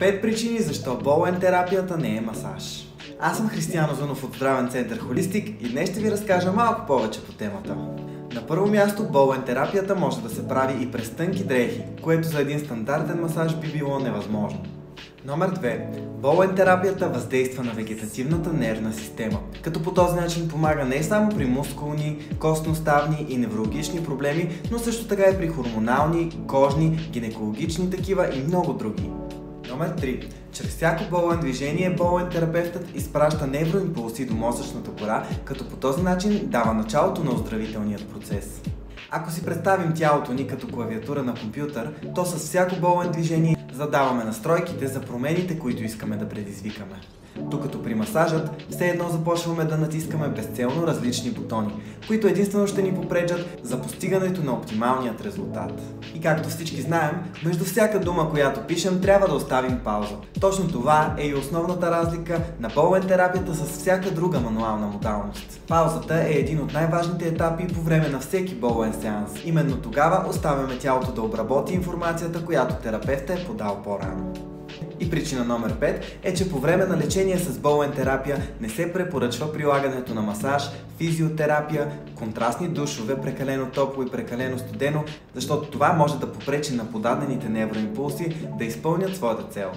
5 причини защо болен терапията не е масаж. Аз съм Християн Озунов от Здравен център Холистик и днес ще ви разкажа малко повече по темата. На първо място, болен терапията може да се прави и през тънки дрехи, което за един стандартен масаж би било невъзможно. Номер 2. Болен терапията въздейства на вегетативната нервна система, като по този начин помага не само при мускулни, костно-ставни и неврологични проблеми, но също така и при хормонални, кожни, гинекологични такива и много други. Номер 3. Чрез всяко болен движение болен терапевтът изпраща невроимпулси до мозъчната кора, като по този начин дава началото на оздравителният процес. Ако си представим тялото ни като клавиатура на компютър, то с всяко болен движение задаваме настройките за промените, които искаме да предизвикаме. Докато при масажът все едно започваме да натискаме безцелно различни бутони, които единствено ще ни попречат за постигането на оптималният резултат. И както всички знаем, между всяка дума, която пишем, трябва да оставим пауза. Точно това е и основната разлика на болен терапията с всяка друга мануална модалност. Паузата е един от най-важните етапи по време на всеки болен сеанс. Именно тогава оставяме тялото да обработи информацията, която терапевтът е подал по-рано. И причина номер 5 е, че по време на лечение с болен терапия не се препоръчва прилагането на масаж, физиотерапия, контрастни душове, прекалено топло и прекалено студено, защото това може да попречи на подадените невроимпулси да изпълнят своята цел.